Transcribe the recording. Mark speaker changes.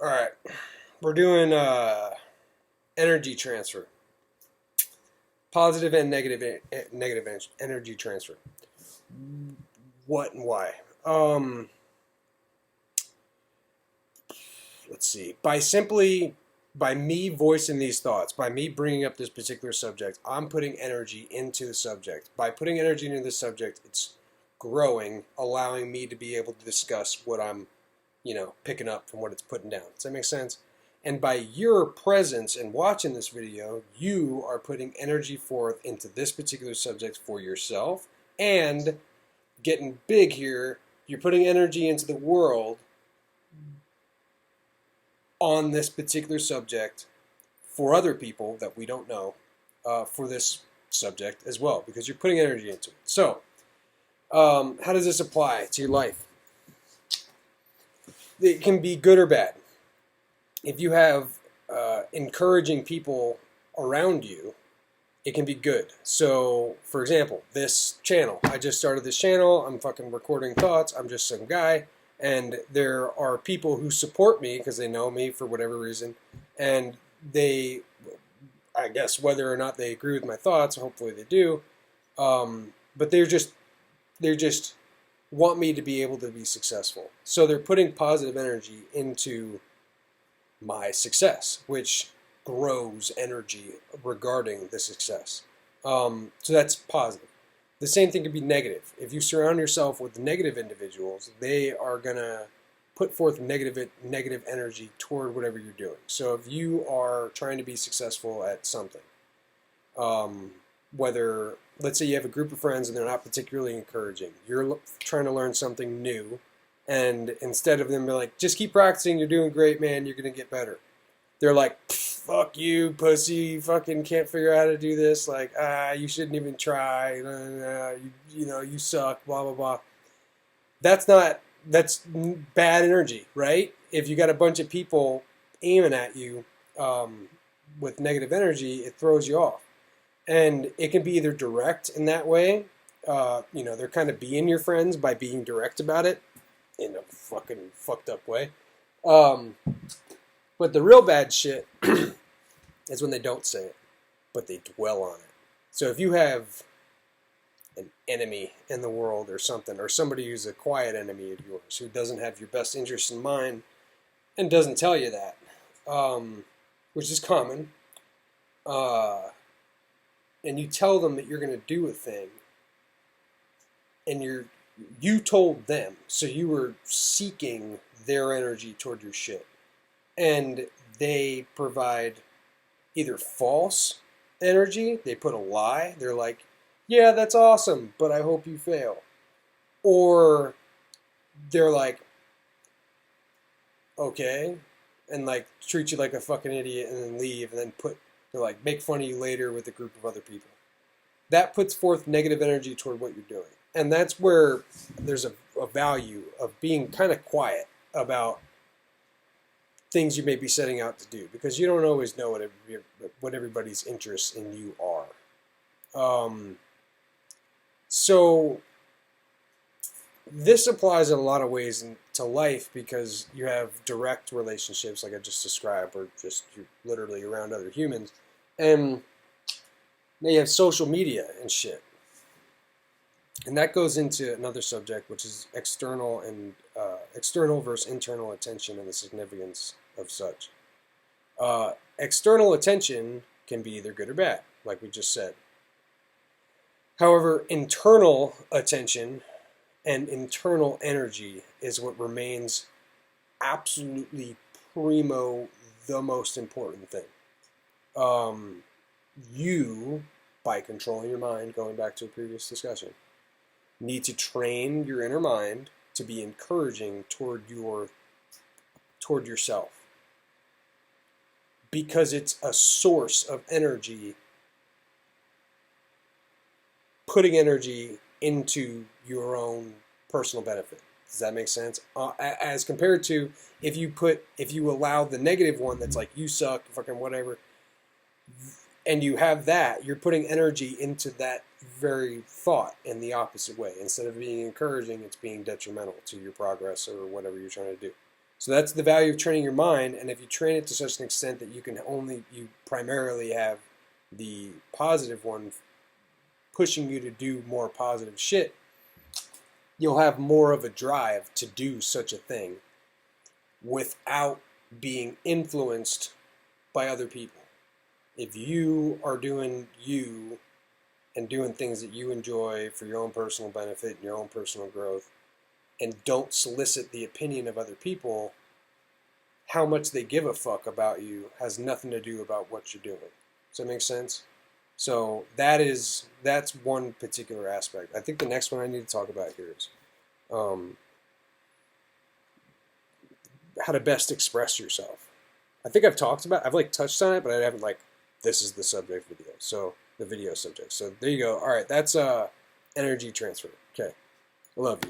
Speaker 1: All right, we're doing energy transfer, positive and negative energy transfer. What and why? Um, let's see. By me voicing these thoughts, by me bringing up this particular subject, I'm putting energy into the subject. By putting energy into the subject, it's growing, allowing me to be able to discuss what I'm, picking up from what it's putting down. Does that make sense? And by your presence and watching this video, you are putting energy forth into this particular subject for yourself. And getting big here, you're putting energy into the world on this particular subject for other people that we don't know for this subject as well, because you're putting energy into it. So, how does this apply to your life? It can be good or bad. If you have encouraging people around you, it can be good. So, for example, this channel. I just started this channel. I'm fucking recording thoughts. I'm just some guy. And there are people who support me because they know me for whatever reason. And they, I guess, whether or not they agree with my thoughts, hopefully they do. But they're just want me to be able to be successful. So they're putting positive energy into my success, which grows energy regarding the success. So that's positive. The same thing can be negative. If you surround yourself with negative individuals, they are going to put forth negative energy toward whatever you're doing. So if you are trying to be successful at something, whether, let's say you have a group of friends and they're not particularly encouraging, you're trying to learn something new, and instead of them being like, just keep practicing, you're doing great, man, you're going to get better, they're like, fuck you, pussy, you fucking can't figure out how to do this, like, you shouldn't even try, you suck, blah, blah, blah. That's bad energy, right? If you got a bunch of people aiming at you with negative energy, it throws you off. And it can be either direct in that way, they're kind of being your friends by being direct about it in a fucking fucked up way. But the real bad shit is when they don't say it, but they dwell on it. So if you have an enemy in the world or something, or somebody who's a quiet enemy of yours, who doesn't have your best interest in mind and doesn't tell you that, which is common, and you tell them that you're going to do a thing, and you told them, so you were seeking their energy toward your shit, and they provide either false energy, they put a lie, they're like, yeah, that's awesome, but I hope you fail, or they're like, okay, and like treat you like a fucking idiot and then leave, and then they're like, make fun of you later with a group of other people. That puts forth negative energy toward what you're doing. And that's where there's a value of being kind of quiet about things you may be setting out to do, because you don't always know what everybody's interests in you are. So this applies in a lot of ways to life, because you have direct relationships like I just described, or just you're literally around other humans, and they have social media and shit. And that goes into another subject, which is external versus internal attention and the significance of such. External attention can be either good or bad, like we just said. However, internal attention and internal energy is what remains absolutely primo, the most important thing. You, by controlling your mind, going back to a previous discussion, need to train your inner mind to be encouraging toward yourself, because it's a source of energy, putting energy into your own personal benefit. Does that make sense? As compared to if you allow the negative one that's like, you suck, fucking whatever, and you have that, you're putting energy into that very thought in the opposite way. Instead of being encouraging, it's being detrimental to your progress or whatever you're trying to do. So that's the value of training your mind. And if you train it to such an extent that you primarily have the positive one pushing you to do more positive shit, you'll have more of a drive to do such a thing without being influenced by other people. If you are doing you and doing things that you enjoy for your own personal benefit and your own personal growth, and don't solicit the opinion of other people, how much they give a fuck about you has nothing to do about what you're doing. Does that make sense? So that's one particular aspect. I think the next one I need to talk about here is how to best express yourself. I think I've like touched on it, but I haven't like, this is the subject video. So the video subject. So there you go. All right, that's energy transfer. Okay, I love you.